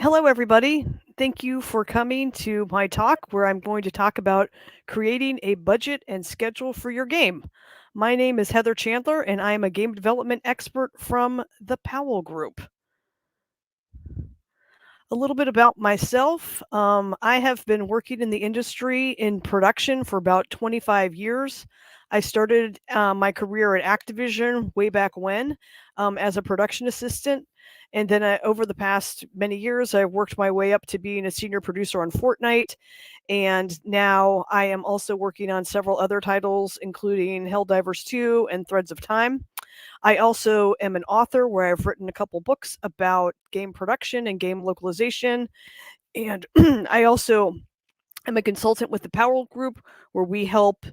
Hello, everybody. Thank you for coming to my talk where I'm going to talk about creating a budget and schedule for your game. My name is Heather Chandler, and I am a game development expert from the Powell Group. A little bit about myself. I have been working in the industry in production for about 25 years. I started my career at Activision way back when as a production assistant. And then over the past many years, I worked my way up to being a senior producer on Fortnite. And now I am also working on several other titles, including Helldivers 2 and Threads of Time. I also am an author where I've written a couple books about game production and game localization. And I also am a consultant with the Powell Group where we help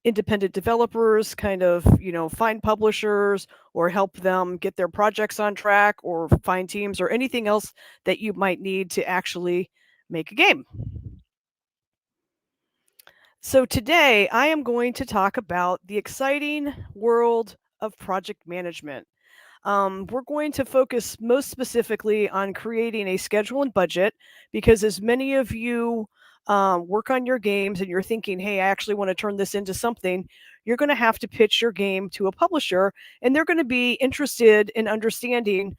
independent developers kind of, find publishers or help them get their projects on track or find teams or anything else that you might need to actually make a game. So today I am going to talk about the exciting world of project management. We're going to focus most specifically on creating a schedule and budget because, as many of you work on your games and you're thinking, hey, I actually want to turn this into something, you're going to have to pitch your game to a publisher and they're going to be interested in understanding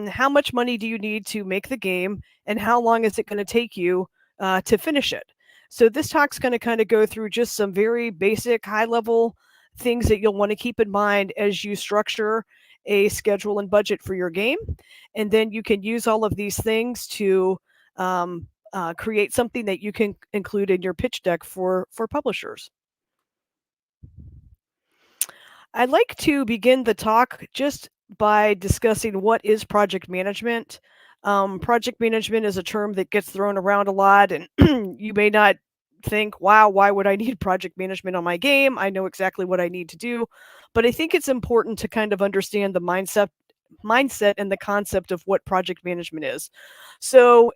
how much money do you need to make the game and how long is it going to take you to finish it. So, this talk's going to kind of go through just some very basic, high level things that you'll want to keep in mind as you structure a schedule and budget for your game. And then you can use all of these things to create something that you can include in your pitch deck for publishers. I'd like to begin the talk just by discussing what is project management. Project management is a term that gets thrown around a lot, and you may not think, wow, why would I need project management on my game? I know exactly what I need to do. But I think it's important to kind of understand the mindset and the concept of what project management is. So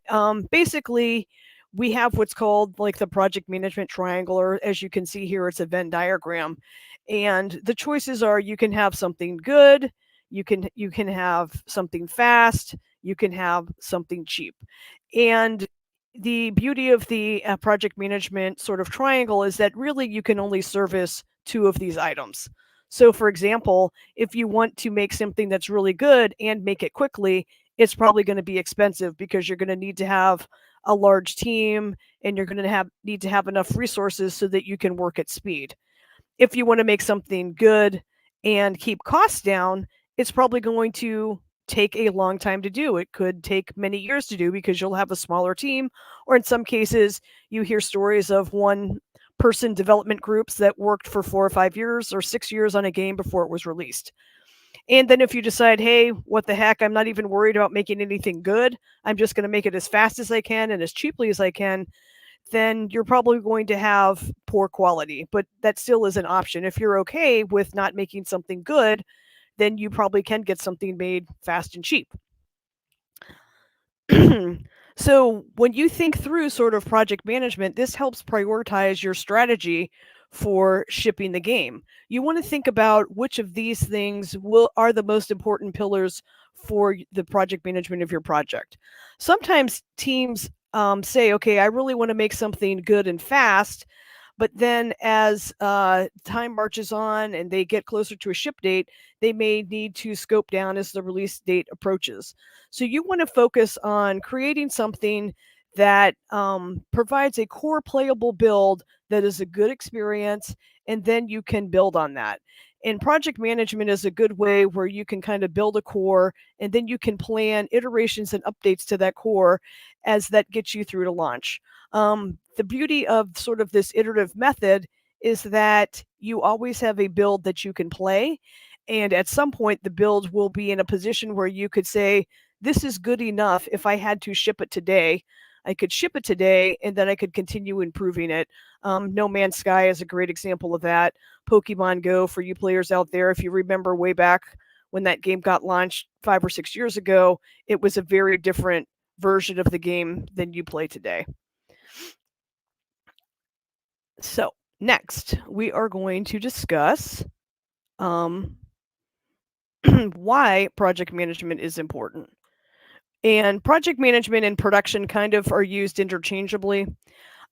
basically, we have what's called like the project management triangle, or as you can see here, it's a Venn diagram. And the choices are you can have something good, you can have something fast, you can have something cheap. And the beauty of the project management sort of triangle is that really you can only service two of these items. So, for example, if you want to make something that's really good and make it quickly, it's probably going to be expensive because you're going to need to have a large team and you're going to need to have enough resources so that you can work at speed. If you want to make something good and keep costs down, it's probably going to take a long time to do. It could take many years to do because you'll have a smaller team, or in some cases, you hear stories of one person development groups that worked for 4 or 5 years or 6 years on a game before it was released. And then if you decide, hey, what the heck, I'm not even worried about making anything good, I'm just going to make it as fast as I can and as cheaply as I can, then you're probably going to have poor quality. But that still is an option. If you're okay with not making something good, then you probably can get something made fast and cheap. So when you think through sort of project management, this helps prioritize your strategy for shipping the game. You want to think about which of these things are the most important pillars for the project management of your project. Sometimes teams say, okay, I really want to make something good and fast. But then as time marches on and they get closer to a ship date, they may need to scope down as the release date approaches. So you want to focus on creating something that provides a core playable build that is a good experience, and then you can build on that. And project management is a good way where you can kind of build a core and then you can plan iterations and updates to that core as that gets you through to launch. The beauty of sort of this iterative method is that you always have a build that you can play. And at some point, the build will be in a position where you could say, this is good enough. If I had to ship it today, I could ship it today and then I could continue improving it. No Man's Sky is a great example of that. Pokemon Go, for you players out there, if you remember way back when that game got launched 5 or 6 years ago, it was a very different version of the game than you play today. So, next, we are going to discuss why project management is important. And project management and production kind of are used interchangeably.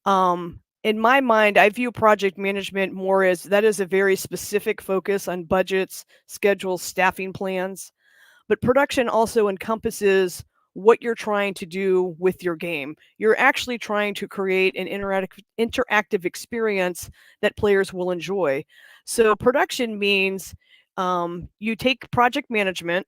In my mind, I view project management more as that is a very specific focus on budgets, schedules, staffing plans. But production also encompasses what you're trying to do with your game. You're actually trying to create an interactive experience that players will enjoy. So, production means you take project management,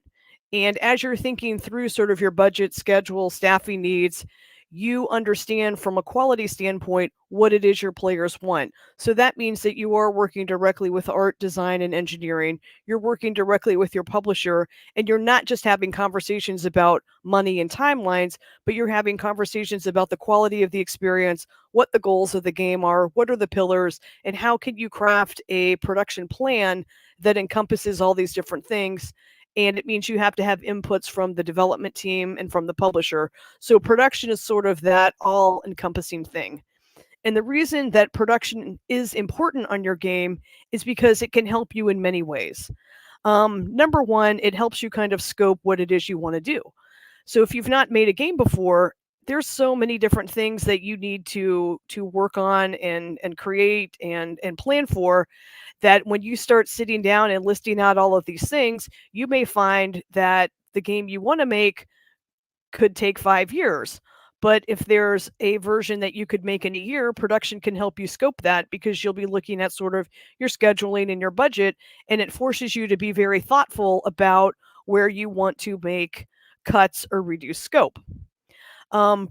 and as you're thinking through sort of your budget, schedule, staffing needs, you understand from a quality standpoint what it is your players want. So that means that you are working directly with art, design, and engineering. You're working directly with your publisher, and you're not just having conversations about money and timelines, but you're having conversations about the quality of the experience, what the goals of the game are, what are the pillars, and how can you craft a production plan that encompasses all these different things. And it means you have to have inputs from the development team and from the publisher. So production is sort of that all encompassing thing. And the reason that production is important on your game is because it can help you in many ways. Number one, it helps you kind of scope what it is you want to do. So if you've not made a game before, there's so many different things that you need to work on and create and plan for, that when you start sitting down and listing out all of these things, you may find that the game you want to make could take 5 years. But if there's a version that you could make in a year, production can help you scope that because you'll be looking at sort of your scheduling and your budget, and it forces you to be very thoughtful about where you want to make cuts or reduce scope.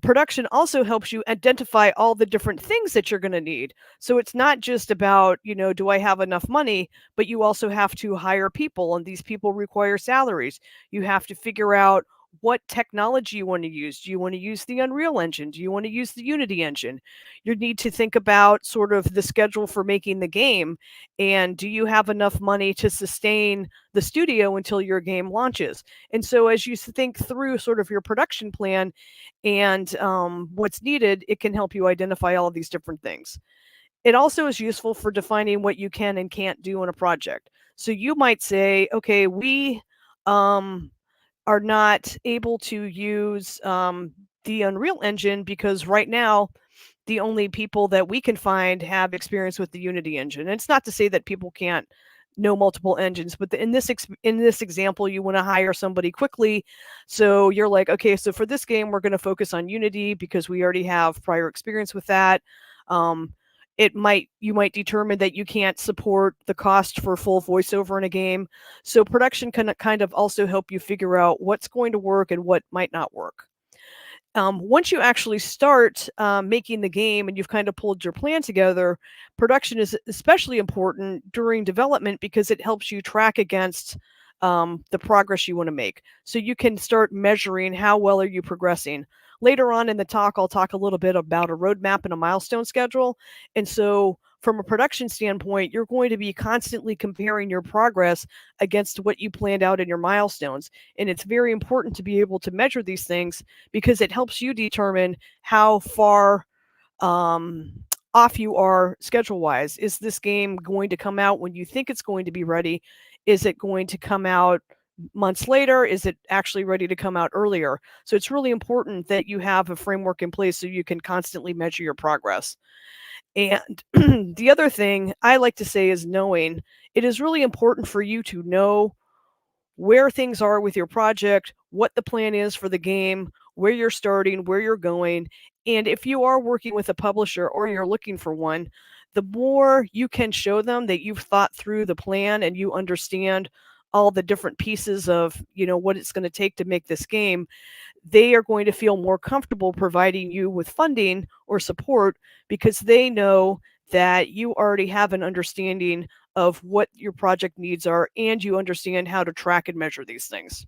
Production also helps you identify all the different things that you're going to need. So it's not just about, do I have enough money, but you also have to hire people, and these people require salaries. You have to figure out what technology you want to use. Do you want to use the Unreal Engine? Do you want to use the Unity engine? You need to think about sort of the schedule for making the game, and do you have enough money to sustain the studio until your game launches? And so as you think through sort of your production plan and what's needed, it can help you identify all of these different things. It also is useful for defining what you can and can't do in a project. So you might say, okay, we um, are not able to use the Unreal Engine because right now the only people that we can find have experience with the Unity engine. And it's not to say that people can't know multiple engines, but in this example, you want to hire somebody quickly. So you're like, okay, so for this game, we're going to focus on Unity because we already have prior experience with that. Um, you might determine that you can't support the cost for full voiceover in a game. So production can kind of also help you figure out what's going to work and what might not work. Once you actually start making the game and you've kind of pulled your plan together, production is especially important during development because it helps you track against the progress you want to make. So you can start measuring how well are you progressing. Later on in the talk, I'll talk a little bit about a roadmap and a milestone schedule. And so from a production standpoint, you're going to be constantly comparing your progress against what you planned out in your milestones. And it's very important to be able to measure these things because it helps you determine how far um, off you are schedule wise. Is this game going to come out when you think it's going to be ready? Is it going to come out months later? Is it actually ready to come out earlier? So it's really important that you have a framework in place so you can constantly measure your progress. And the other thing I like to say is knowing. It is really important for you to know where things are with your project, what the plan is for the game, where you're starting, where you're going. And if you are working with a publisher or you're looking for one, the more you can show them that you've thought through the plan and you understand all the different pieces of, what it's going to take to make this game, they are going to feel more comfortable providing you with funding or support because they know that you already have an understanding of what your project needs are and you understand how to track and measure these things.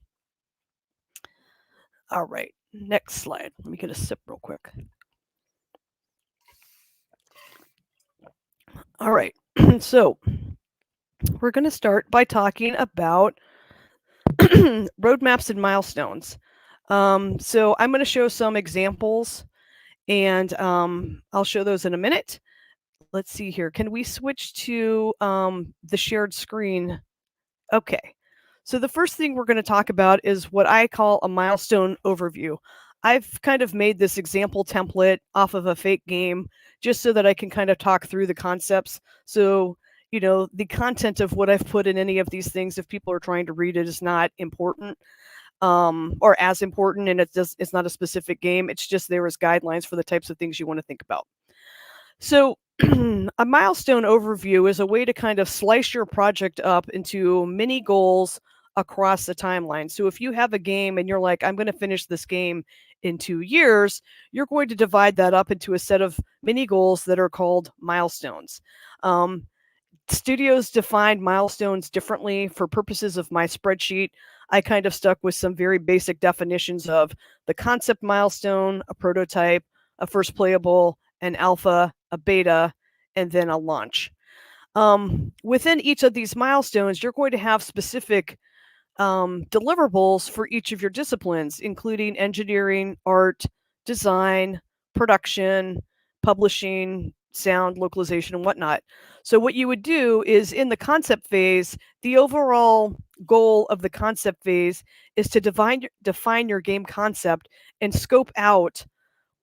All right, next slide. Let me get a sip real quick. All right, so we're going to start by talking about roadmaps and milestones. So I'm going to show some examples and I'll show those in a minute. Let's see here. Can we switch to the shared screen? Okay. So the first thing we're going to talk about is what I call a milestone overview. I've kind of made this example template off of a fake game just so that I can kind of talk through the concepts. So, the content of what I've put in any of these things, if people are trying to read it, is not important, or as important, and it's not a specific game. It's just there as guidelines for the types of things you want to think about. So, a milestone overview is a way to kind of slice your project up into mini goals across the timeline. So, if you have a game and you're like, I'm going to finish this game in 2 years, you're going to divide that up into a set of mini goals that are called milestones. Um, Studios define milestones differently. For purposes of my spreadsheet, I kind of stuck with some very basic definitions of the concept milestone, a prototype, a first playable, an alpha, a beta, and then a launch. Within each of these milestones, you're going to have specific deliverables for each of your disciplines, including engineering, art, design, production, publishing, sound, localization, and whatnot. So, what you would do is in the concept phase, the overall goal of the concept phase is to define your game concept and scope out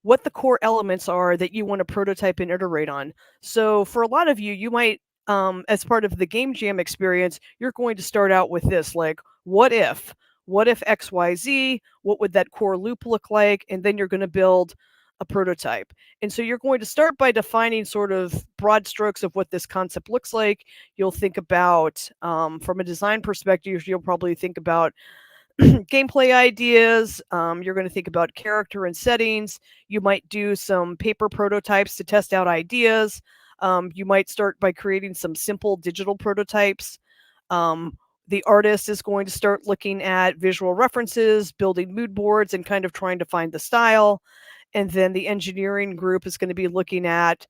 what the core elements are that you want to prototype and iterate on. So for a lot of you, you might, as part of the game jam experience, you're going to start out with this, like, what if? What if XYZ? What would that core loop look like? And then you're going to build a prototype. And so you're going to start by defining sort of broad strokes of what this concept looks like. You'll think about, from a design perspective, you'll probably think about gameplay ideas. You're going to think about character and settings. You might do some paper prototypes to test out ideas. You might start by creating some simple digital prototypes. The artist is going to start looking at visual references, building mood boards, and kind of trying to find the style. And then the engineering group is going to be looking at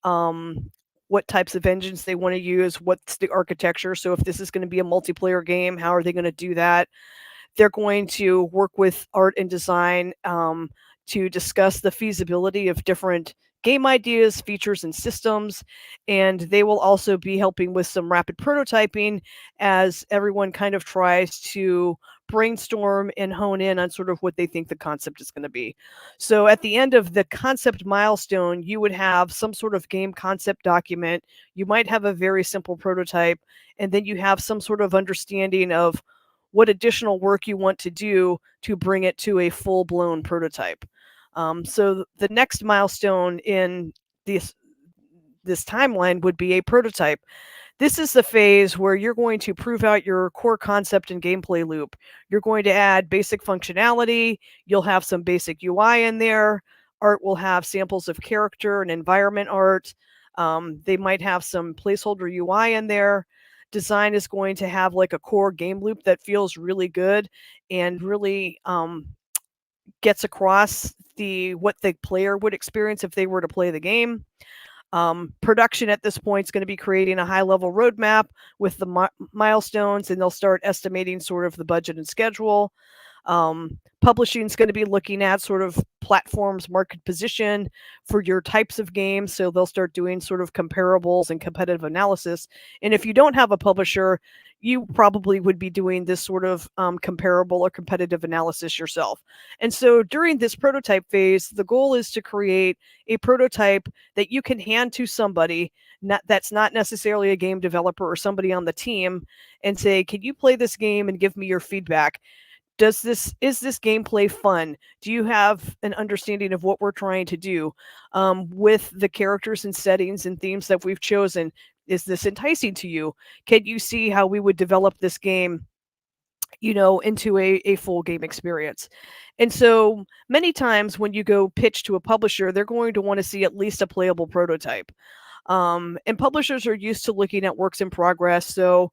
what types of engines they want to use, what's the architecture. So if this is going to be a multiplayer game, how are they going to do that? They're going to work with art and design to discuss the feasibility of different game ideas, features, and systems. And they will also be helping with some rapid prototyping as everyone kind of tries to brainstorm and hone in on sort of what they think the concept is going to be. So at the end of the concept milestone, you would have some sort of game concept document. You might have a very simple prototype, and then you have some sort of understanding of what additional work you want to do to bring it to a full-blown prototype. So the next milestone in this timeline would be a prototype. This is the phase where you're going to prove out your core concept and gameplay loop. You're going to add basic functionality. You'll have some basic UI in there. Art will have samples of character and environment art. They might have some placeholder UI in there. Design is going to have like a core game loop that feels really good and really gets across what the player would experience if they were to play the game. Production at this point is going to be creating a high-level roadmap with the milestones, and they'll start estimating sort of the budget and schedule. Publishing is going to be looking at sort of platforms, market position for your types of games. So they'll start doing sort of comparables and competitive analysis. And if you don't have a publisher, you probably would be doing this sort of comparable or competitive analysis yourself. And so during this prototype phase, the goal is to create a prototype that you can hand to somebody that's not necessarily a game developer or somebody on the team and say, can you play this game and give me your feedback? Is this gameplay fun? Do you have an understanding of what we're trying to do with the characters and settings and themes that we've chosen? Is this enticing to you? Can you see how we would develop this game, into a full game experience? And so many times when you go pitch to a publisher, they're going to want to see at least a playable prototype. And publishers are used to looking at works in progress. So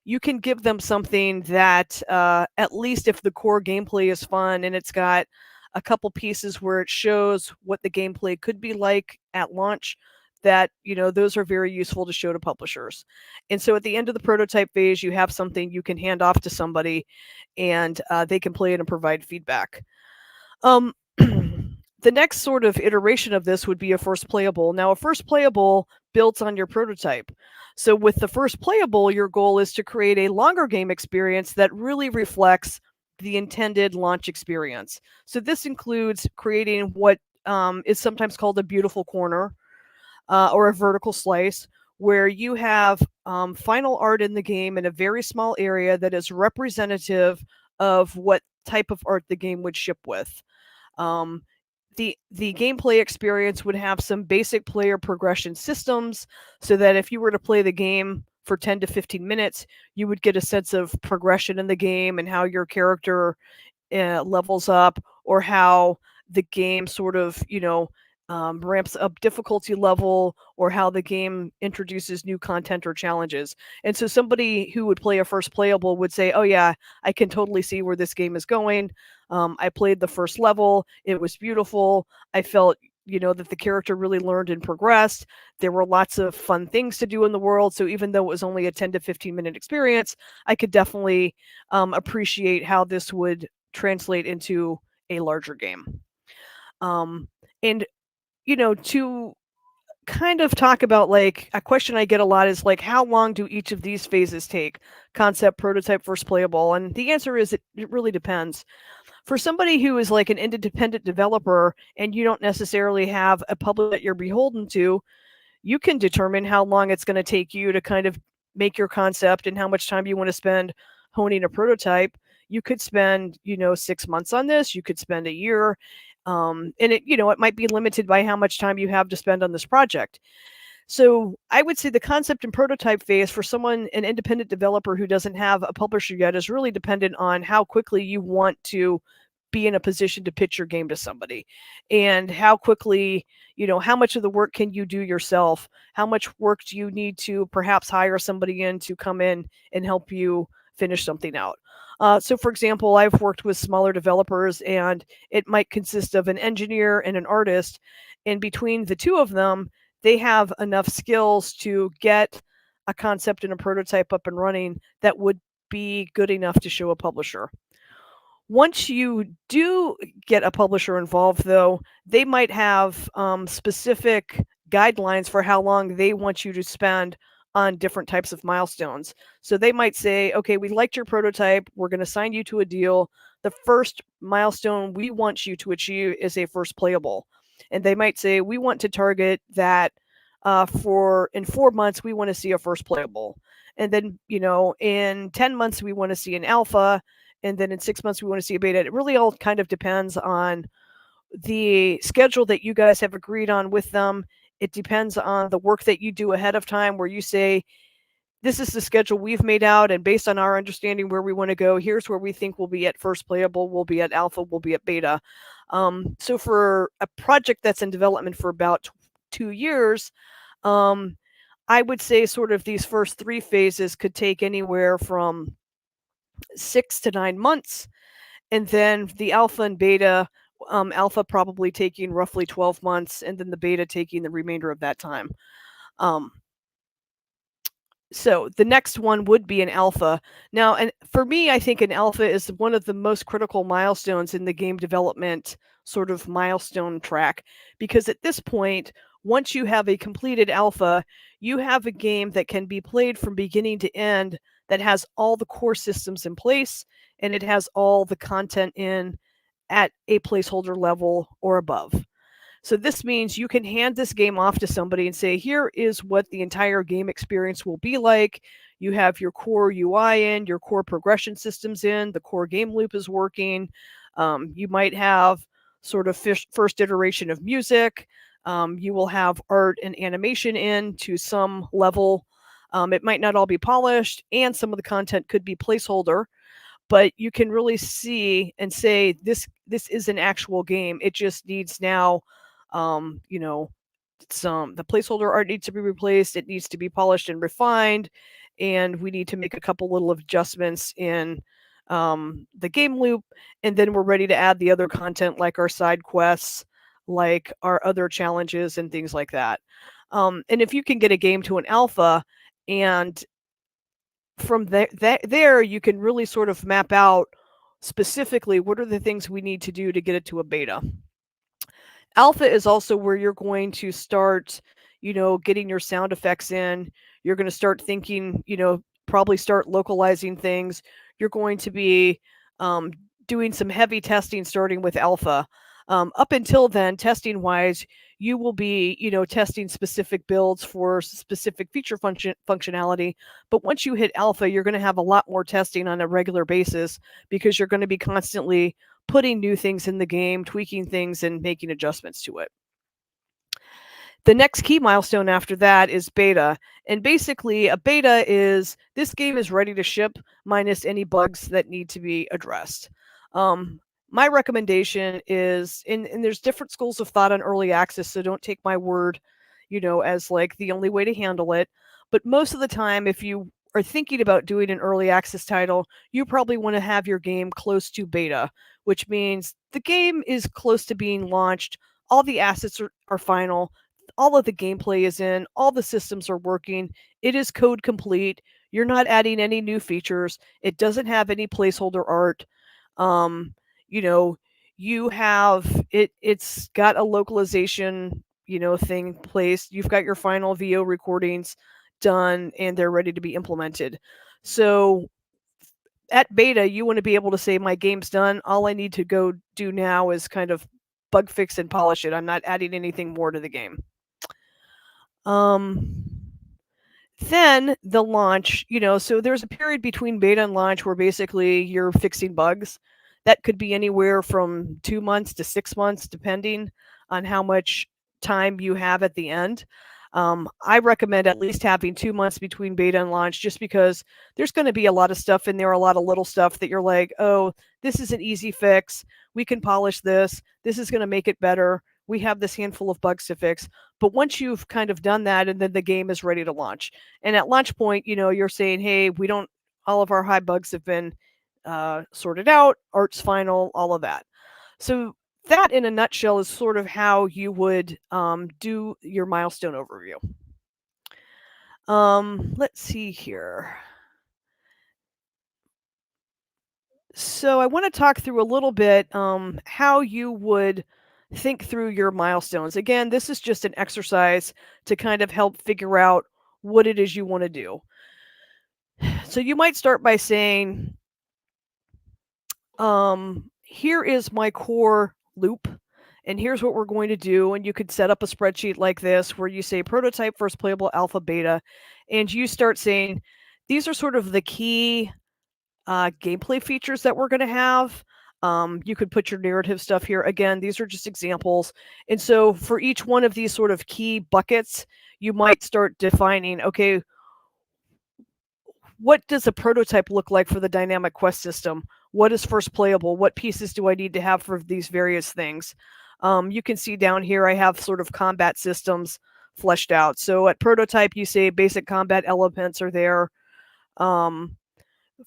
you can give them something that, at least if the core gameplay is fun and it's got a couple pieces where it shows what the gameplay could be like at launch, that, those are very useful to show to publishers. And so at the end of the prototype phase, you have something you can hand off to somebody, and they can play it and provide feedback. Um, The next sort of iteration of this would be a first playable. Now, a first playable builds on your prototype. So, with the first playable, your goal is to create a longer game experience that really reflects the intended launch experience. So, this includes creating what is sometimes called a beautiful corner or a vertical slice, where you have final art in the game in a very small area that is representative of what type of art the game would ship with. Um, the gameplay experience would have some basic player progression systems so that if you were to play the game for 10 to 15 minutes, you would get a sense of progression in the game and how your character levels up, or how the game sort of, ramps up difficulty level, or how the game introduces new content or challenges. And so somebody who would play a first playable would say, oh, yeah, I can totally see where this game is going. I played the first level, it was beautiful. I felt that the character really learned and progressed. There were lots of fun things to do in the world. So even though it was only a 10 to 15-minute experience, I could definitely appreciate how this would translate into a larger game. And to kind of talk about, like, a question I get a lot is like, how long do each of these phases take? Concept, prototype, first playable. And the answer is it really depends. For somebody who is like an independent developer and you don't necessarily have a publisher that you're beholden to, you can determine how long it's going to take you to kind of make your concept and how much time you want to spend honing a prototype. You could spend 6 months on this, you could spend a year. And it might be limited by how much time you have to spend on this project. So I would say the concept and prototype phase for someone, an independent developer who doesn't have a publisher yet, is really dependent on how quickly you want to be in a position to pitch your game to somebody, and how quickly, how much of the work can you do yourself? How much work do you need to perhaps hire somebody in to come in and help you finish something out? So, for example, I've worked with smaller developers, and it might consist of an engineer and an artist. And between the two of them, they have enough skills to get a concept and a prototype up and running that would be good enough to show a publisher. Once you do get a publisher involved, though, they might have specific guidelines for how long they want you to spend on different types of milestones. So they might say, okay, we liked your prototype, we're going to sign you to a deal. The first milestone we want you to achieve is a first playable. And they might say, we want to target that for in 4 months, we want to see a first playable. And then, in 10 months, we want to see an alpha. And then in 6 months, we want to see a beta. It really all kind of depends on the schedule that you guys have agreed on with them. It depends on the work that you do ahead of time, where you say, this is the schedule we've made out, and based on our understanding where we want to go, here's where we think we'll be at first playable, we'll be at alpha, we'll be at beta. So for a project that's in development for about 2 years, I would say sort of these first three phases could take anywhere from 6 to 9 months, and then the alpha and beta, alpha probably taking roughly 12 months, and then the beta taking the remainder of that time. Um, so the next one would be an alpha. Now, and for me, I think an alpha is one of the most critical milestones in the game development sort of milestone track, because at this point, once you have a completed alpha, you have a game that can be played from beginning to end, that has all the core systems in place, and it has all the content in at a placeholder level or above. So this means you can hand this game off to somebody and say, here is what the entire game experience will be like. You have your core UI in, your core progression systems in, the core game loop is working. You might have sort of first iteration of music. You will have art and animation in to some level. It might not all be polished, and some of the content could be placeholder, but you can really see and say, this is an actual game. It just needs now, the placeholder art needs to be replaced, it needs to be polished and refined, and we need to make a couple little adjustments in the game loop, and then we're ready to add the other content, like our side quests, like our other challenges and things like that. And if you can get a game to an alpha, and from there you can really sort of map out specifically what are the things we need to do to get it to a beta. Alpha is also where you're going to start, getting your sound effects in. You're going to start thinking, probably start localizing things. You're going to be um, doing some heavy testing starting with alpha. Up until then, testing wise, you will be, testing specific builds for specific feature functionality. But once you hit alpha, you're going to have a lot more testing on a regular basis because you're going to be constantly putting new things in the game, tweaking things, and making adjustments to it. The next key milestone after that is beta. And basically, a beta is this game is ready to ship minus any bugs that need to be addressed. My recommendation is, and there's different schools of thought on early access, so don't take my word, as like the only way to handle it. But most of the time, if you are thinking about doing an early access title, you probably want to have your game close to beta, which means the game is close to being launched. All the assets are final, all of the gameplay is in, all the systems are working, it is code complete, you're not adding any new features, it doesn't have any placeholder art. Um, you know, you have it's got a localization, thing placed. You've got your final VO recordings done and they're ready to be implemented. So at beta, you want to be able to say my game's done. All I need to go do now is kind of bug fix and polish it. I'm not adding anything more to the game. Um, then the launch, so there's a period between beta and launch where basically you're fixing bugs. That could be anywhere from 2 months to 6 months, depending on how much time you have at the end. I recommend at least having 2 months between beta and launch just because there's going to be a lot of stuff in there, a lot of little stuff that you're like, oh, this is an easy fix. We can polish this. This is going to make it better. We have this handful of bugs to fix. But once you've kind of done that, and then the game is ready to launch. And at launch point, you're saying, hey, we don't, all of our high bugs have been sorted out, art's final, all of that. So that in a nutshell is sort of how you would do your milestone overview. Let's see here. So I want to talk through a little bit how you would think through your milestones. Again, this is just an exercise to kind of help figure out what it is you want to do. So you might start by saying, here is my core loop, and here's what we're going to do. And you could set up a spreadsheet like this where you say prototype, first playable, alpha, beta, and you start saying, these are sort of the key gameplay features that we're going to have. You could put your narrative stuff here. Again, these are just examples. And so for each one of these sort of key buckets, you might start defining, okay, what does a prototype look like for the dynamic quest system? What is first playable? What pieces do I need to have for these various things? You can see down here, I have sort of combat systems fleshed out. So at prototype, you say basic combat elements are there.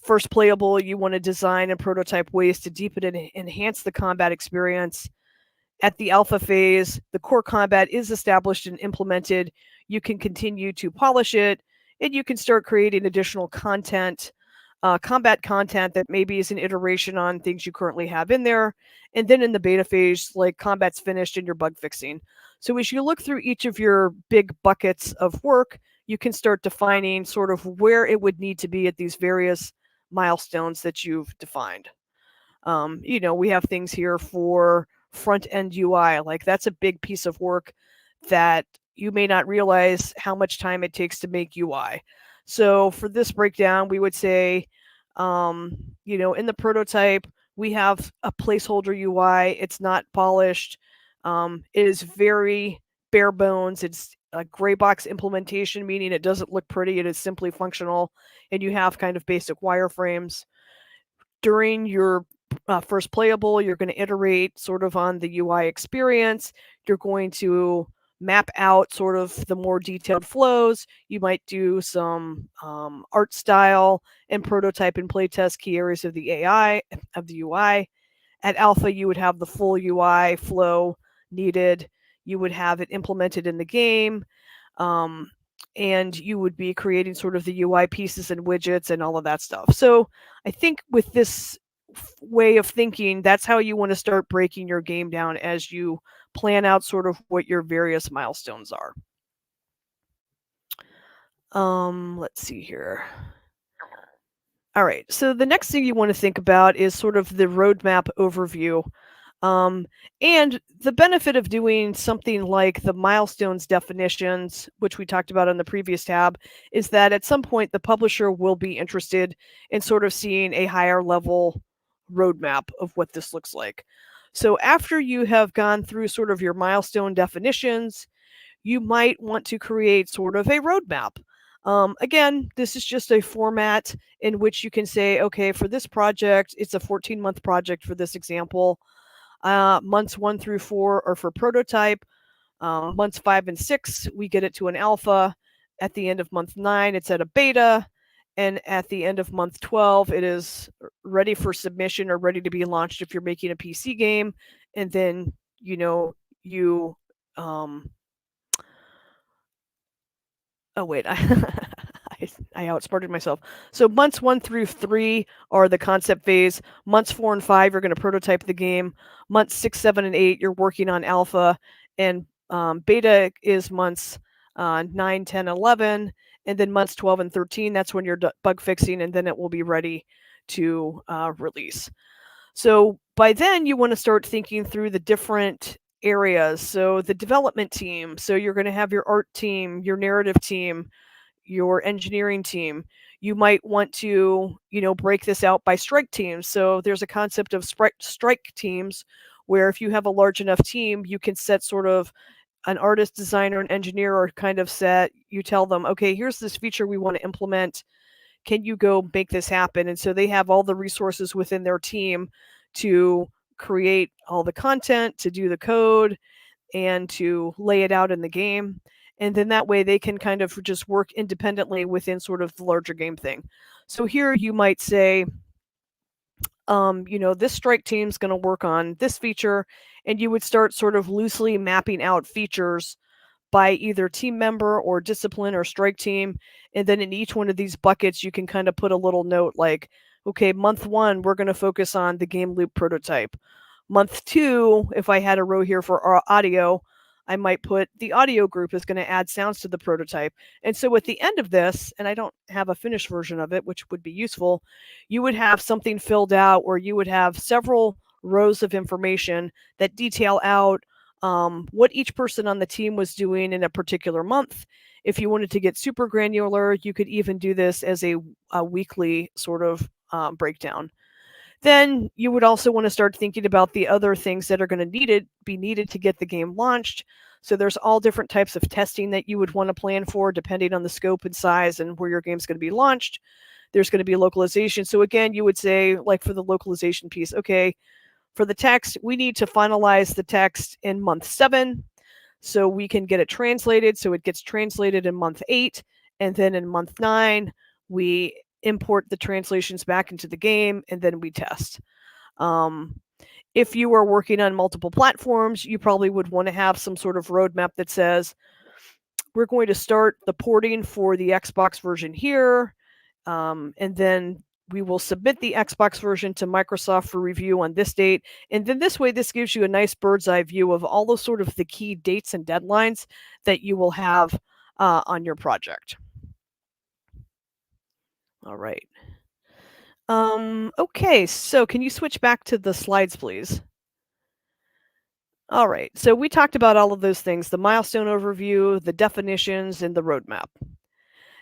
First playable, you want to design and prototype ways to deepen and enhance the combat experience. At the alpha phase, the core combat is established and implemented. You can continue to polish it, and you can start creating additional content, combat content that maybe is an iteration on things you currently have in there. And then in the beta phase, like combat's finished and you're bug fixing. So as you look through each of your big buckets of work, you can start defining sort of where it would need to be at these various milestones that you've defined. We have things here for front end UI. Like that's a big piece of work that you may not realize how much time it takes to make UI. So for this breakdown, we would say, in the prototype, we have a placeholder UI. It's not polished. It is very bare bones. It's a gray box implementation, meaning it doesn't look pretty. It is simply functional, and you have kind of basic wireframes. During your first playable, you're going to iterate sort of on the UI experience. You're going to map out sort of the more detailed flows. You might do some art style and prototype and playtest key areas of the AI, of the UI. At alpha, you would have the full UI flow needed. You would have it implemented in the game. And you would be creating sort of the UI pieces and widgets and all of that stuff. So I think with this way of thinking, that's how you want to start breaking your game down as you plan out sort of what your various milestones are. Let's see here. All right. So the next thing you want to think about is sort of the roadmap overview. Um, and the benefit of doing something like the milestones definitions, which we talked about on the previous tab, is that at some point the publisher will be interested in sort of seeing a higher level roadmap of what this looks like. So after you have gone through sort of your milestone definitions, you might want to create sort of a roadmap. Again, this is just a format in which you can say, okay, for this project, it's a 14-month project for this example. Months 1 through 4 are for prototype. Months 5 and 6, we get it to an alpha. At the end of month 9, it's at a beta. And at the end of month 12, it is ready for submission or ready to be launched if you're making a PC game. And then, you oh wait, I outsmarted myself. So months 1 through 3 are the concept phase. Months 4 and 5, you're going to prototype the game. Months 6, 7, and 8, you're working on alpha, and beta is months 9, 10, 11, and then months 12 and 13. That's when you're bug fixing, and then it will be ready to release. So by then, you want to start thinking through the different areas. So the development team. So you're going to have your art team, your narrative team, your engineering team. You might want to, break this out by strike teams. So there's a concept of strike teams where if you have a large enough team, you can set sort of an artist, designer, and engineer or kind of set, you tell them, okay, here's this feature we want to implement. Can you go make this happen? And so they have all the resources within their team to create all the content, to do the code, and to lay it out in the game. And then that way they can kind of just work independently within sort of the larger game thing. So here you might say, this strike team's going to work on this feature, and you would start sort of loosely mapping out features by either team member or discipline or strike team. And then in each one of these buckets, you can kind of put a little note like, okay, month 1, we're going to focus on the game loop prototype. Month 2, if I had a row here for audio, I might put the audio group is going to add sounds to the prototype. And so at the end of this, and I don't have a finished version of it, which would be useful, you would have something filled out where you would have several rows of information that detail out what each person on the team was doing in a particular month. If you wanted to get super granular, you could even do this as a weekly sort of breakdown. Then you would also want to start thinking about the other things that are going to be needed to get the game launched. So there's all different types of testing that you would want to plan for depending on the scope and size and where your game's going to be launched. There's going to be localization. So again, you would say, like for the localization piece, okay, for the text, we need to finalize the text in month 7 so we can get it translated. So it gets translated in month 8. And then in month 9, we import the translations back into the game, and then we test. If you are working on multiple platforms, you probably would want to have some sort of roadmap that says, we're going to start the porting for the Xbox version here, and then we will submit the Xbox version to Microsoft for review on this date. And then this way, this gives you a nice bird's eye view of all those sort of the key dates and deadlines that you will have on your project. All right. Okay, so can you switch back to the slides, please? All right, so we talked about all of those things, the milestone overview, the definitions, and the roadmap.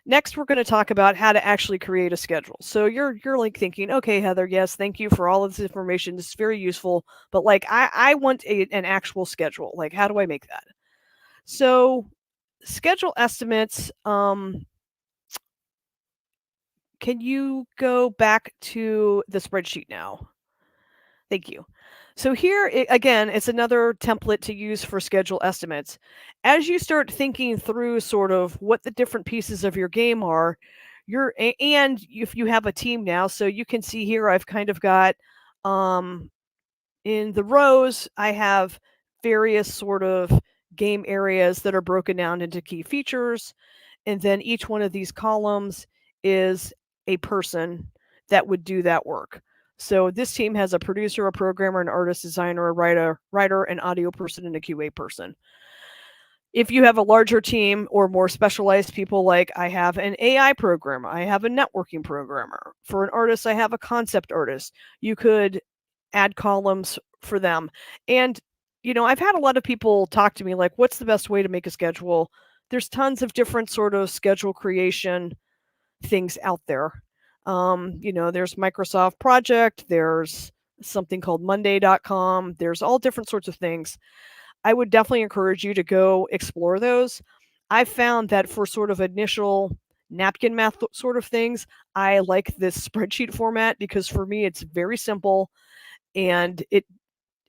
Next, we're going to talk about how to actually create a schedule. So you're like thinking, okay, Heather, yes, thank you for all of this information. This is very useful, but like I want an actual schedule. Like, how do I make that? So schedule estimates, can you go back to the spreadsheet now? Thank you. So here, again, it's another template to use for schedule estimates. As you start thinking through sort of what the different pieces of your game are, and if you have a team now, so you can see here I've kind of got in the rows, I have various sort of game areas that are broken down into key features. And then each one of these columns is a person that would do that work. So this team has a producer, a programmer, an artist, designer, a writer, an audio person, and a QA person. If you have a larger team or more specialized people, like I have an AI programmer, I have a networking programmer. For an artist, I have a concept artist. You could add columns for them. And, I've had a lot of people talk to me like, what's the best way to make a schedule? There's tons of different sort of schedule creation things out there. There's Microsoft Project, there's something called Monday.com, there's all different sorts of things. I would definitely encourage you to go explore those. I found that for sort of initial napkin math sort of things, I like this spreadsheet format because for me it's very simple and it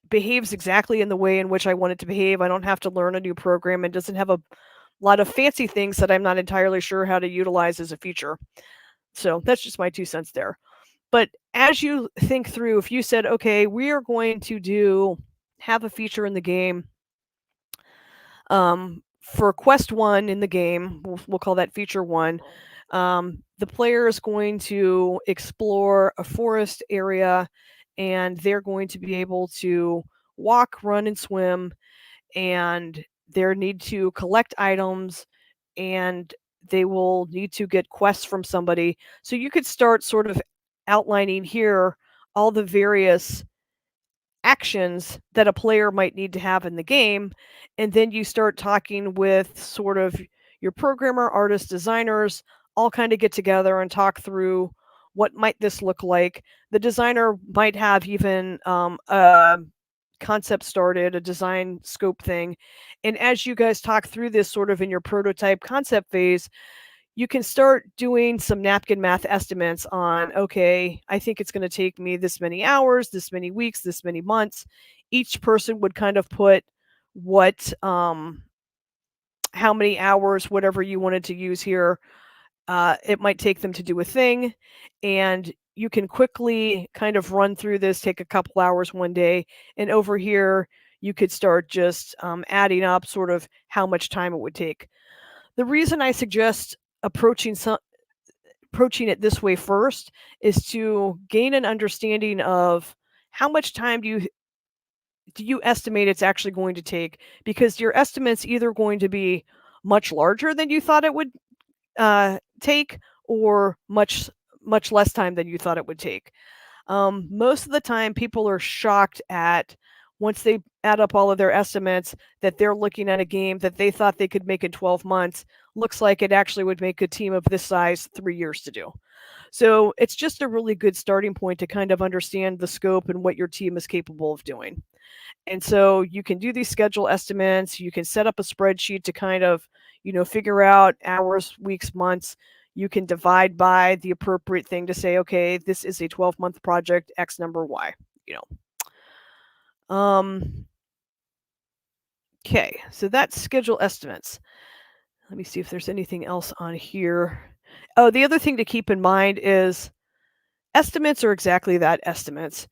behaves exactly in the way in which I want it to behave. I don't have to learn a new program. It doesn't have a lot of fancy things that I'm not entirely sure how to utilize as a feature. So that's just my 2 cents there. But as you think through, if you said, okay, we are going to have a feature in the game for quest one in the game, we'll call that feature one. The player is going to explore a forest area and they're going to be able to walk, run, and swim, and they need to collect items and they will need to get quests from somebody. So you could start sort of outlining here all the various actions that a player might need to have in the game. And then you start talking with sort of your programmer, artist, designers, all kind of get together and talk through what might this look like. The designer might have even a concept started, a design scope thing. And as you guys talk through this sort of in your prototype concept phase, you can start doing some napkin math estimates on, okay, I think it's going to take me this many hours, this many weeks, this many months. Each person would kind of put what, how many hours, whatever you wanted to use here, it might take them to do a thing. And you can quickly kind of run through this, take a couple hours one day. And over here, you could start just adding up sort of how much time it would take. The reason I suggest approaching it this way first is to gain an understanding of how much time do you estimate it's actually going to take, because your estimate's either going to be much larger than you thought it would take, or much less time than you thought it would take. Most of the time, people are shocked at, once they add up all of their estimates, that they're looking at a game that they thought they could make in 12 months. Looks like it actually would make a team of this size 3 years to do. So it's just a really good starting point to kind of understand the scope and what your team is capable of doing. And so you can do these schedule estimates. You can set up a spreadsheet to kind of, figure out hours, weeks, months. You can divide by the appropriate thing to say, okay, this is a 12-month project, X number Y, you know. Okay, so that's schedule estimates. Let me see if there's anything else on here. Oh, the other thing to keep in mind is estimates are exactly that, estimates.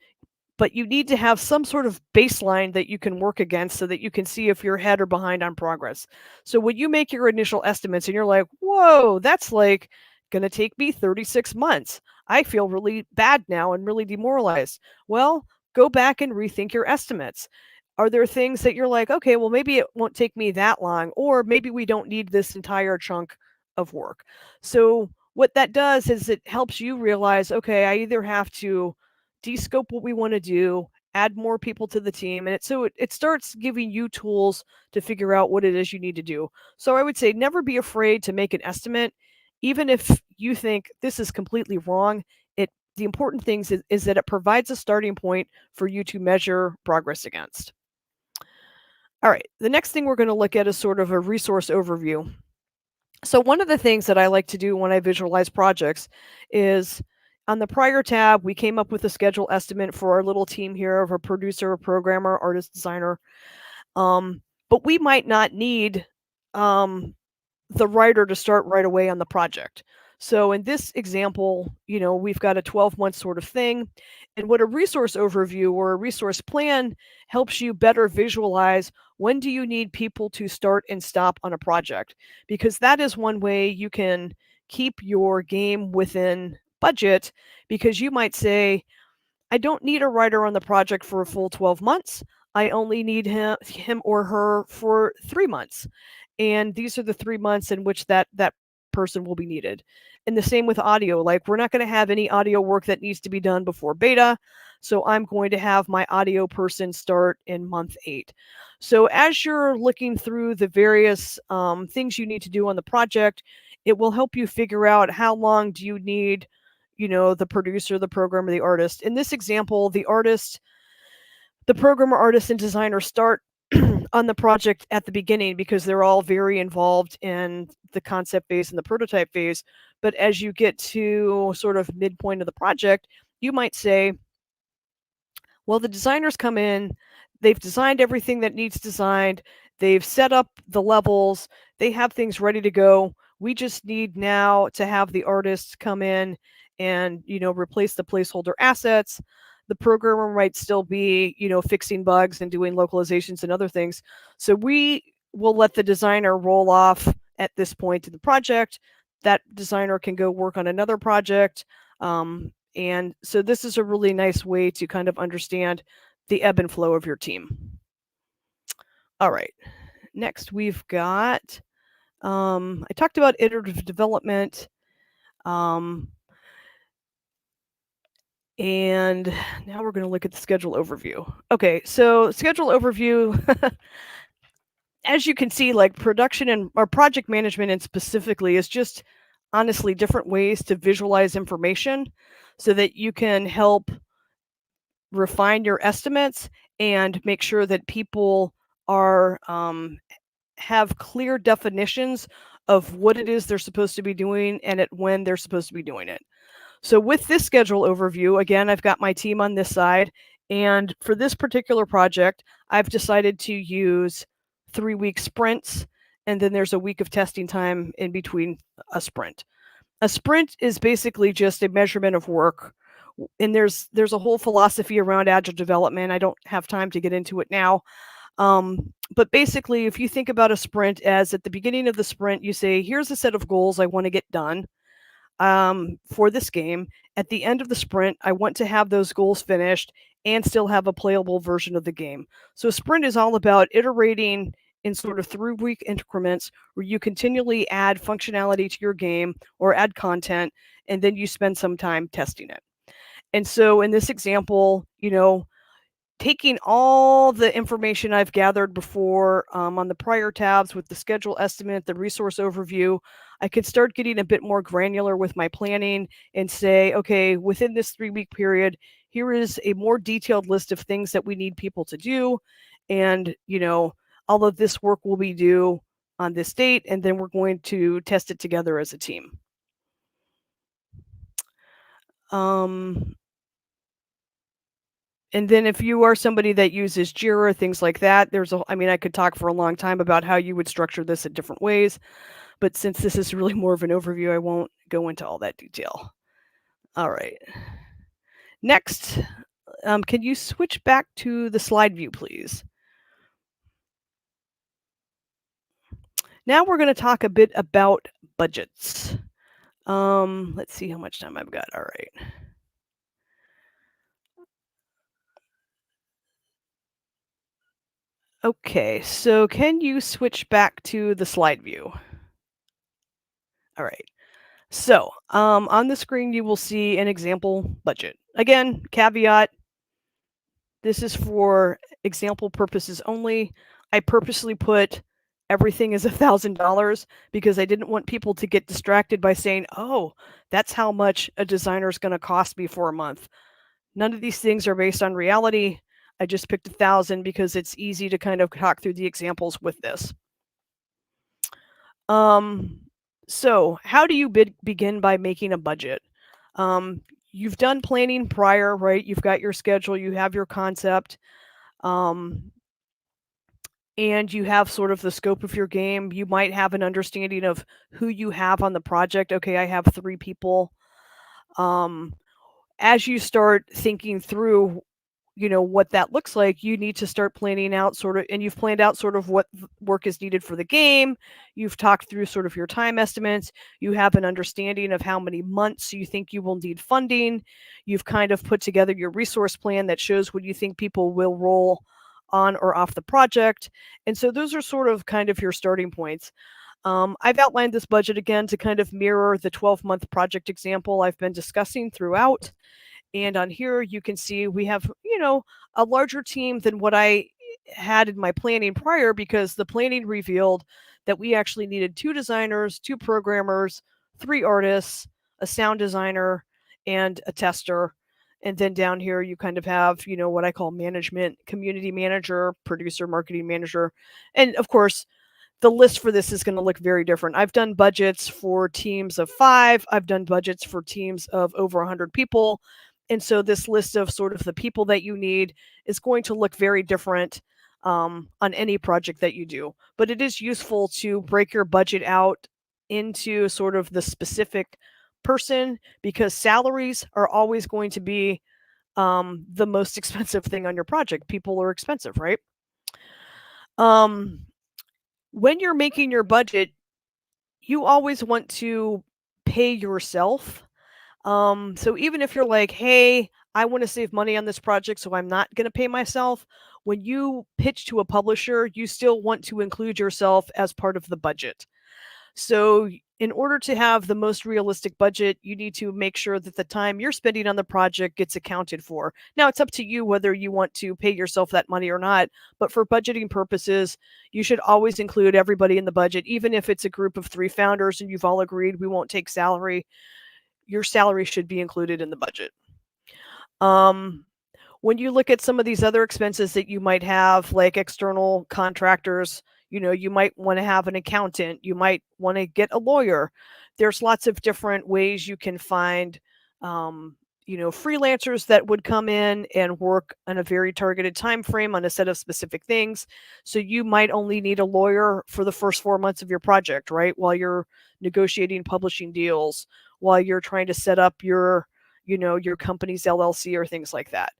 But you need to have some sort of baseline that you can work against so that you can see if you're ahead or behind on progress. So when you make your initial estimates and you're like, whoa, that's like going to take me 36 months. I feel really bad now and really demoralized. Well, go back and rethink your estimates. Are there things that you're like, okay, well, maybe it won't take me that long, or maybe we don't need this entire chunk of work? So what that does is it helps you realize, okay, I either have to descope what we want to do, add more people to the team, and it starts giving you tools to figure out what it is you need to do. So I would say never be afraid to make an estimate, even if you think this is completely wrong. The important thing is that it provides a starting point for you to measure progress against. All right, the next thing we're going to look at is sort of a resource overview. So one of the things that I like to do when I visualize projects is, on the prior tab, we came up with a schedule estimate for our little team here of a producer, a programmer, artist, designer. But we might not need the writer to start right away on the project. So in this example, we've got a 12-month sort of thing. And what a resource overview or a resource plan helps you better visualize, when do you need people to start and stop on a project? Because that is one way you can keep your game within budget, because you might say, I don't need a writer on the project for a full 12 months. I only need him or her for 3 months. And these are the 3 months in which that person will be needed. And the same with audio. Like we're not going to have any audio work that needs to be done before beta. So I'm going to have my audio person start in month 8. So as you're looking through the various things you need to do on the project, it will help you figure out how long do you need, the producer, the programmer, the artist. In this example, the programmer, artist, and designer start on the project at the beginning because they're all very involved in the concept phase and the prototype phase. But as you get to sort of midpoint of the project, you might say, well, the designers come in, they've designed everything that needs designed, they've set up the levels, they have things ready to go. We just need now to have the artists come in and, replace the placeholder assets. The programmer might still be, fixing bugs and doing localizations and other things. So we will let the designer roll off at this point in the project. That designer can go work on another project. And so this is a really nice way to kind of understand the ebb and flow of your team. All right. Next, we've got, I talked about iterative development. And now we're going to look at the schedule overview. Okay, so schedule overview, as you can see, like production and or project management and specifically is just honestly different ways to visualize information so that you can help refine your estimates and make sure that people are have clear definitions of what it is they're supposed to be doing and at when they're supposed to be doing it. So with this schedule overview, again, I've got my team on this side, and for this particular project, I've decided to use 3-week sprints, and then there's a week of testing time in between a sprint. A sprint is basically just a measurement of work, and there's a whole philosophy around agile development. I don't have time to get into it now. But basically, if you think about a sprint as at the beginning of the sprint, you say, here's a set of goals I want to get done for this game. At the end of the sprint, I want to have those goals finished and still have a playable version of the game. So a sprint is all about iterating in sort of 3-week increments where you continually add functionality to your game or add content, and then you spend some time testing it. And so in this example, taking all the information I've gathered before on the prior tabs with the schedule estimate, the resource overview, I could start getting a bit more granular with my planning and say, okay, within this 3-week period, here is a more detailed list of things that we need people to do. And, all of this work will be due on this date, and then we're going to test it together as a team. And then if you are somebody that uses Jira, things like that, I could talk for a long time about how you would structure this in different ways. But since this is really more of an overview, I won't go into all that detail. All right. Next, can you switch back to the slide view, please? Now we're going to talk a bit about budgets. Let's see how much time I've got. All right. Okay, so can you switch back to the slide view? All right. So on the screen, you will see an example budget. Again, caveat, this is for example purposes only. I purposely put everything as $1,000 because I didn't want people to get distracted by saying, oh, that's how much a designer is going to cost me for a month. None of these things are based on reality. I just picked 1,000 because it's easy to kind of talk through the examples with this. So how do you begin by making a budget? You've done planning prior, right? You've got your schedule, you have your concept, and you have sort of the scope of your game. You might have an understanding of who you have on the project. Okay, I have 3 people. As you start thinking through what that looks like, you need to start planning out sort of, and you've planned out sort of what work is needed for the game. You've talked through sort of your time estimates. You have an understanding of how many months you think you will need funding. You've kind of put together your resource plan that shows when you think people will roll on or off the project. And so those are sort of kind of your starting points. I've outlined this budget again to kind of mirror the 12-month project example I've been discussing throughout. And on here, you can see we have, a larger team than what I had in my planning prior, because the planning revealed that we actually needed 2 designers, 2 programmers, 3 artists, a sound designer, and a tester. And then down here, you kind of have, what I call management, community manager, producer, marketing manager. And of course, the list for this is going to look very different. I've done budgets for teams of 5. I've done budgets for teams of over 100 people. And so this list of sort of the people that you need is going to look very different on any project that you do. But it is useful to break your budget out into sort of the specific person, because salaries are always going to be the most expensive thing on your project. People are expensive, right? Um, when you're making your budget, you always want to pay yourself. So even if you're like, hey, I want to save money on this project, so I'm not going to pay myself, when you pitch to a publisher, you still want to include yourself as part of the budget. So, in order to have the most realistic budget, you need to make sure that the time you're spending on the project gets accounted for. Now, it's up to you whether you want to pay yourself that money or not, but for budgeting purposes, you should always include everybody in the budget, even if it's a group of 3 founders and you've all agreed we won't take salary. Your salary should be included in the budget. Um, when you look at some of these other expenses that you might have, like external contractors, you might want to have an accountant, you might want to get a lawyer. There's lots of different ways you can find, freelancers that would come in and work on a very targeted time frame on a set of specific things. So you might only need a lawyer for the first 4 months of your project, right? While you're negotiating publishing deals, while you're trying to set up your company's LLC or things like that.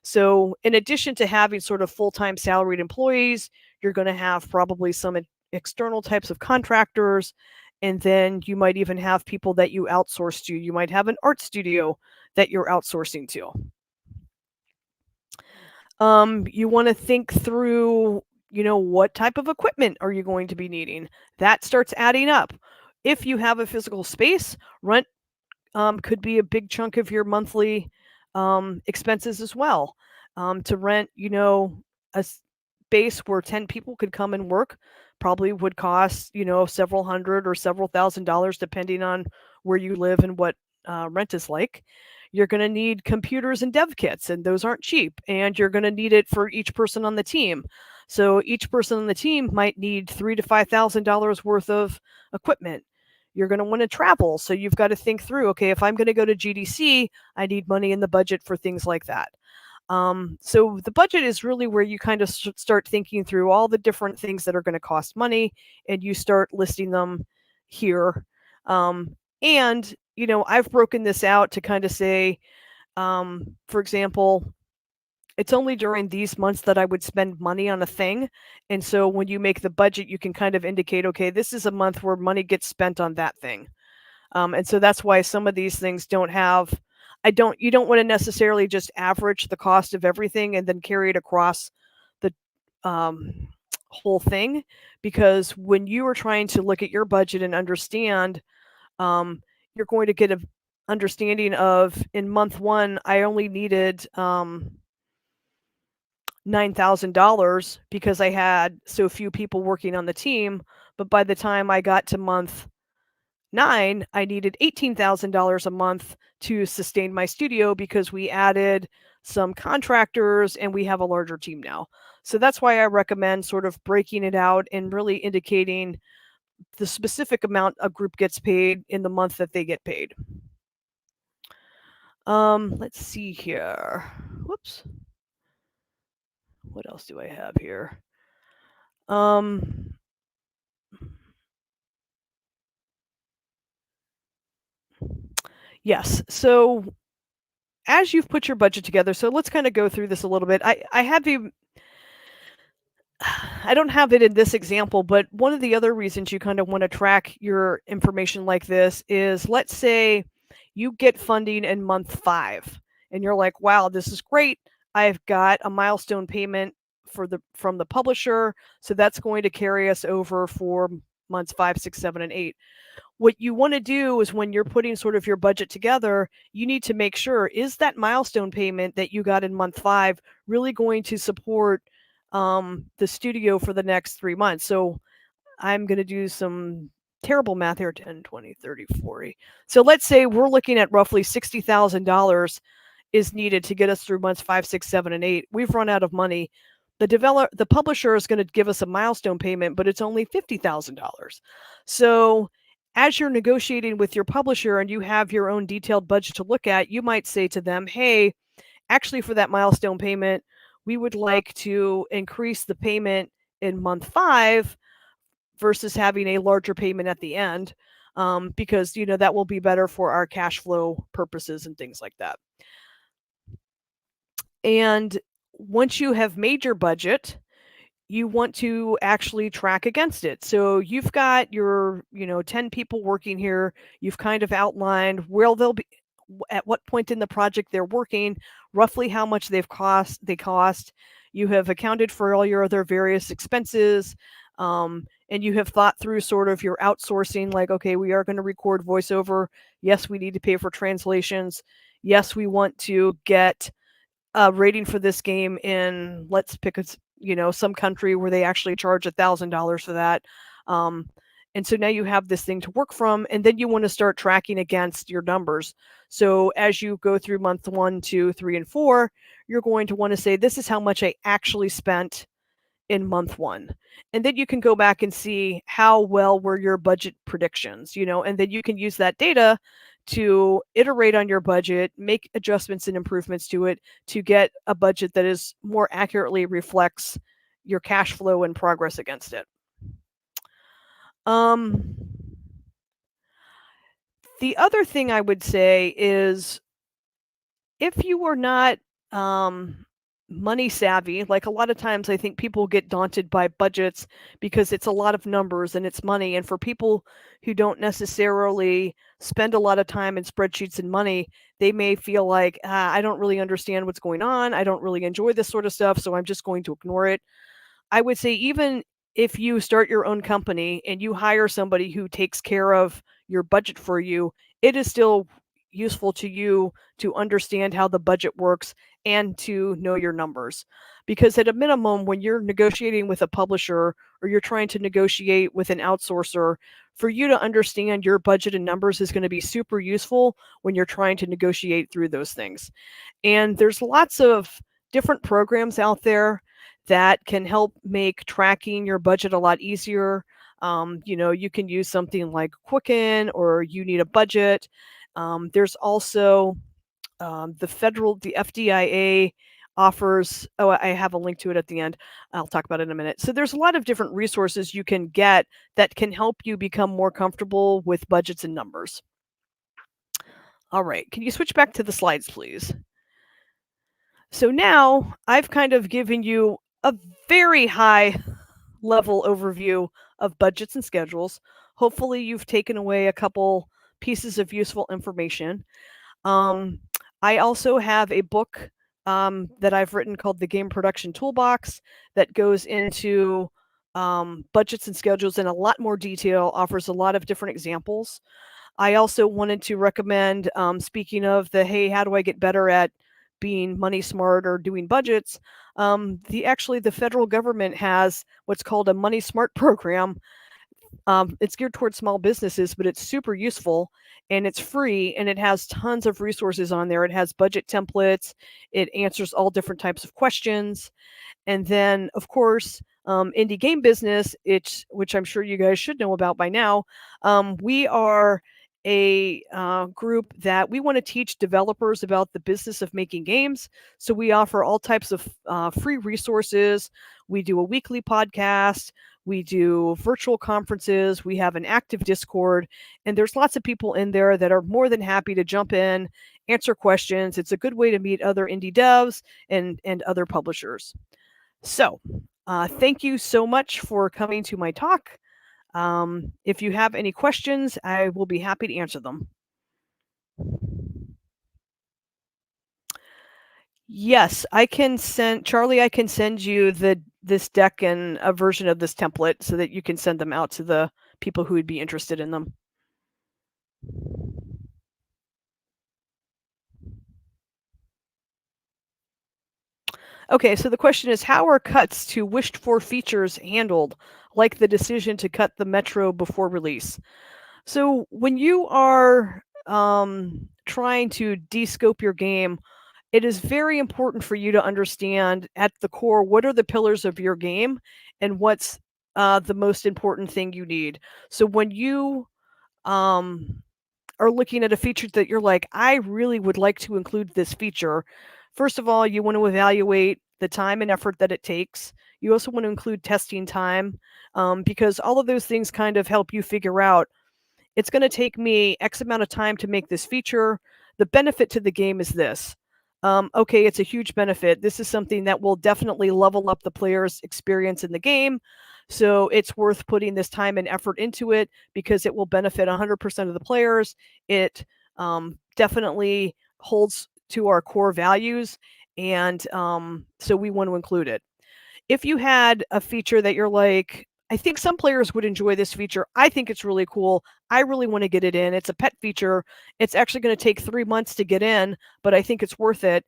So, in addition to having sort of full-time salaried employees, you're going to have probably some external types of contractors, and then you might even have people that you outsource to. You might have an art studio that you're outsourcing to. You want to think through, what type of equipment are you going to be needing? That starts adding up. If you have a physical space, rent could be a big chunk of your monthly expenses as well. To rent, a space where 10 people could come and work probably would cost, several hundred or several $1,000s, depending on where you live and what rent is like. You're going to need computers and dev kits, and those aren't cheap. And you're going to need it for each person on the team. So each person on the team might need $3,000 to $5,000 worth of equipment. You're going to want to travel. So you've got to think through, okay, if I'm going to go to GDC, I need money in the budget for things like that. So the budget is really where you kind of start thinking through all the different things that are going to cost money, and you start listing them here. And, I've broken this out to kind of say, for example, it's only during these months that I would spend money on a thing. And so when you make the budget, you can kind of indicate, okay, this is a month where money gets spent on that thing. And so that's why some of these things don't have, you don't want to necessarily just average the cost of everything and then carry it across the um, whole thing. Because when you are trying to look at your budget and understand, you're going to get a understanding of, in month 1, I only needed $9,000 because I had so few people working on the team. But by the time I got to month 9, I needed $18,000 a month to sustain my studio because we added some contractors and we have a larger team now. So that's why I recommend sort of breaking it out and really indicating the specific amount a group gets paid in the month that they get paid. Let's see here. Whoops. What else do I have here? Yes. So as you've put your budget together, so let's kind of go through this a little bit. I have you I don't have it in this example, but one of the other reasons you kind of want to track your information like this is, let's say you get funding in month 5 and you're like, "Wow, this is great. I've got a milestone payment from the publisher, so that's going to carry us over for months 5, 6, 7, and 8." What you want to do is, when you're putting sort of your budget together, you need to make sure, is that milestone payment that you got in month 5 really going to support the studio for the next 3 months? So I'm going to do some terrible math here: 10, 20, 30, 40. So let's say we're looking at roughly $60,000 is needed to get us through months 5, 6, 7, and 8. We've run out of money. The publisher is going to give us a milestone payment, but it's only $50,000. So as you're negotiating with your publisher and you have your own detailed budget to look at, you might say to them, "Hey, actually, for that milestone payment, we would like to increase the payment in month 5 versus having a larger payment at the end, because that will be better for our cash flow purposes and things like that." And once you have made your budget, you want to actually track against it. So you've got your, 10 people working here. You've kind of outlined where they'll be, at what point in the project they're working, roughly how much they cost. You have accounted for all your other various expenses. And you have thought through sort of your outsourcing, like, okay, we are going to record voiceover. Yes, we need to pay for translations. Yes, we want to get rating for this game in, let's pick some country where they actually charge $1,000 for that. Um, and so now you have this thing to work from, and then you want to start tracking against your numbers. So as you go through month 1, 2, 3, and 4, you're going to want to say, this is how much I actually spent in month 1. And then you can go back and see how well were your budget predictions, and then you can use that data to iterate on your budget, make adjustments and improvements to it to get a budget that is more accurately reflects your cash flow and progress against it. Um, the other thing I would say is, if you are not um, money savvy, like, a lot of times I think people get daunted by budgets because it's a lot of numbers and it's money. And for people who don't necessarily spend a lot of time in spreadsheets and money, they may feel like, I don't really understand what's going on. I don't really enjoy this sort of stuff, so I'm just going to ignore it. I would say, even if you start your own company and you hire somebody who takes care of your budget for you, it is still useful to you to understand how the budget works and to know your numbers. Because at a minimum, when you're negotiating with a publisher or you're trying to negotiate with an outsourcer, for you to understand your budget and numbers is going to be super useful when you're trying to negotiate through those things. And there's lots of different programs out there that can help make tracking your budget a lot easier. You can use something like Quicken or You Need a Budget. There's also the FDIA offers. Oh, I have a link to it at the end. I'll talk about it in a minute. So there's a lot of different resources you can get that can help you become more comfortable with budgets and numbers. All right, can you switch back to the slides, please? So now I've kind of given you a very high level overview of budgets and schedules. Hopefully you've taken away a couple pieces of useful information. Um, I also have a book that I've written called The Game Production Toolbox that goes into budgets and schedules in a lot more detail, offers a lot of different examples. I also wanted to recommend, speaking of the, hey, how do I get better at being money smart or doing budgets? The federal government has what's called a Money Smart program. It's geared towards small businesses, but it's super useful and it's free and it has tons of resources on there. It has budget templates. It answers all different types of questions. And then, of course, indie game business, which I'm sure you guys should know about by now. We are a group that we want to teach developers about the business of making games. So we offer all types of free resources. We do a weekly podcast. We do virtual conferences. We have an active Discord, and there's lots of people in there that are more than happy to jump in, answer questions. It's a good way to meet other indie devs and other publishers. So, thank you so much for coming to my talk. If you have any questions, I will be happy to answer them. Yes, I can send Charlie, I can send you this deck and a version of this template so that you can send them out to the people who would be interested in them. Okay, so the question is, how are cuts to wished for features handled, like the decision to cut the metro before release? So when you are trying to descope your game, it is very important for you to understand at the core what are the pillars of your game and what's the most important thing you need. So when you um, are looking at a feature that you're like, I really would like to include this feature, first of all, you want to evaluate the time and effort that it takes. You also want to include testing time because all of those things kind of help you figure out it's going to take me X amount of time to make this feature. The benefit to the game is this. Okay, it's a huge benefit. This is something that will definitely level up the player's experience in the game. So it's worth putting this time and effort into it because it will benefit 100% of the players. It definitely holds to our core values. And so we want to include it. If you had a feature that you're like, I think some players would enjoy this feature. I think it's really cool. I really want to get it in. It's a pet feature. It's actually going to take 3 months to get in, but I think it's worth it.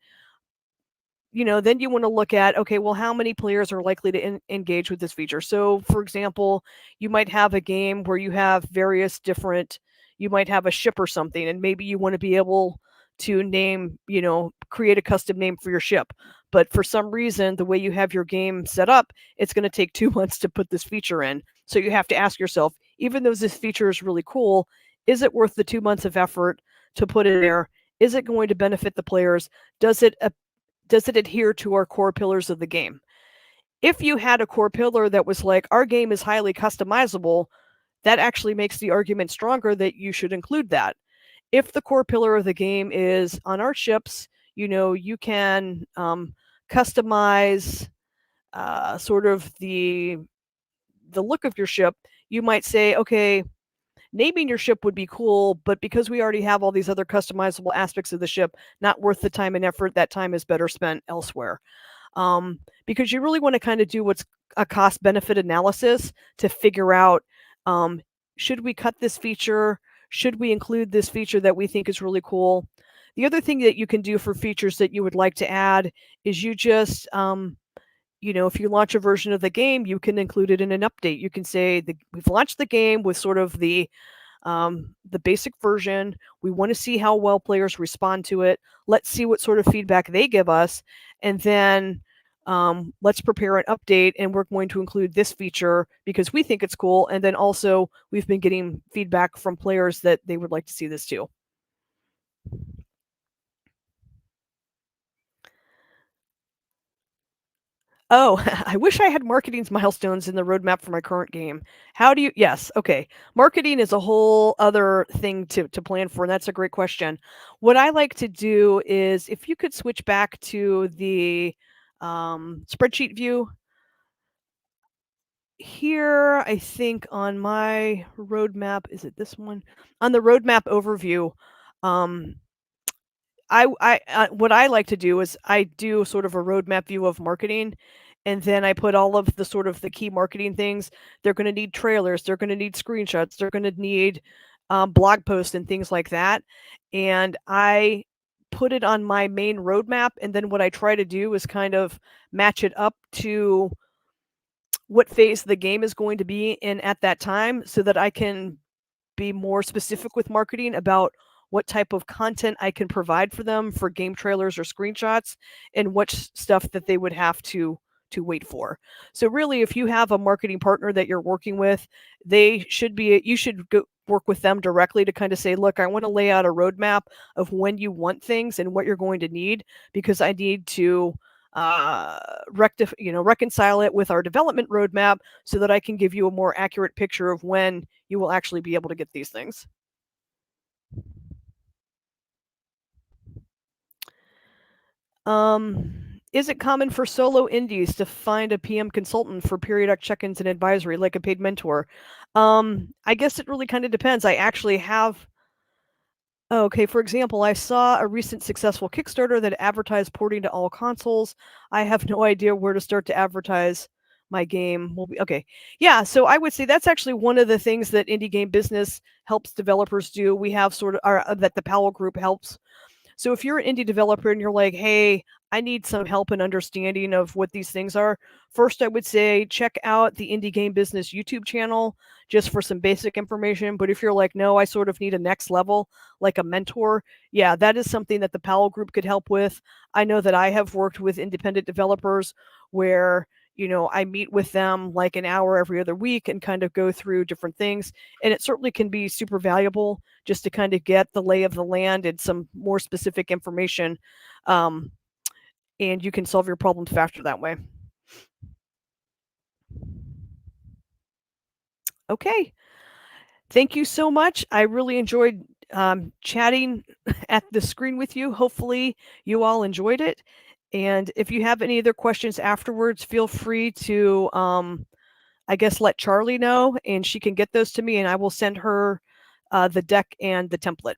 Then you want to look at, okay, well, how many players are likely to engage with this feature? So, for example, you might have a game where you have various different, you might have a ship or something, and maybe you want to be able to name, create a custom name for your ship. But for some reason, the way you have your game set up, it's going to take 2 months to put this feature in. So you have to ask yourself, even though this feature is really cool, is it worth the 2 months of effort to put in there? Is it going to benefit the players? Does it adhere to our core pillars of the game? If you had a core pillar that was like, our game is highly customizable, that actually makes the argument stronger that you should include that. If the core pillar of the game is on our ships, you can customize sort of the look of your ship. You might say, okay, naming your ship would be cool, but because we already have all these other customizable aspects of the ship, not worth the time and effort. That time is better spent elsewhere. Because you really want to kind of do what's a cost benefit analysis to figure out should we cut this feature? Should we include this feature that we think is really cool? The other thing that you can do for features that you would like to add is you just, if you launch a version of the game, you can include it in an update. You can say we've launched the game with sort of the basic version. We want to see how well players respond to it. Let's see what sort of feedback they give us, and then let's prepare an update. And we're going to include this feature because we think it's cool. And then also, we've been getting feedback from players that they would like to see this too. Oh, I wish I had marketing's milestones in the roadmap for my current game. How do you? Yes, okay. Marketing is a whole other thing to plan for, and that's a great question. What I like to do is if you could switch back to the spreadsheet view here, I think on my roadmap, is it this one? On the roadmap overview, um, what I like to do is I do sort of a roadmap view of marketing, and then I put all of the sort of the key marketing things. They're going to need trailers. They're going to need screenshots. They're going to need blog posts and things like that. And I put it on my main roadmap. And then what I try to do is kind of match it up to what phase the game is going to be in at that time so that I can be more specific with marketing about what type of content I can provide for them for game trailers or screenshots and what stuff that they would have to to wait for. So really, if you have a marketing partner that you're working with, they should be you should go work with them directly to kind of say, look, I want to lay out a roadmap of when you want things and what you're going to need because I need to reconcile it with our development roadmap so that I can give you a more accurate picture of when you will actually be able to get these things. Is it common for solo indies to find a PM consultant for periodic check-ins and advisory, like a paid mentor? I guess it really kind of depends. I actually have. Oh, okay, for example, I saw a recent successful Kickstarter that advertised porting to all consoles. I have no idea where to start to advertise my game. Okay. Yeah, so I would say that's actually one of the things that indie game business helps developers do. We have sort of that the Powell Group helps. So if you're an indie developer and you're like, hey, I need some help and understanding of what these things are, first I would say check out the Indie Game Business YouTube channel just for some basic information. But if you're like, no, I sort of need a next level, like a mentor, yeah, that is something that the Powell Group could help with. I know that I have worked with independent developers where I meet with them like an hour every other week and kind of go through different things. And it certainly can be super valuable just to kind of get the lay of the land and some more specific information. Um, and you can solve your problems faster that way. Okay. Thank you so much. I really enjoyed chatting at the screen with you. Hopefully, you all enjoyed it. And if you have any other questions afterwards, feel free to, I guess, let Charlie know, and she can get those to me, and I will send her the deck and the template.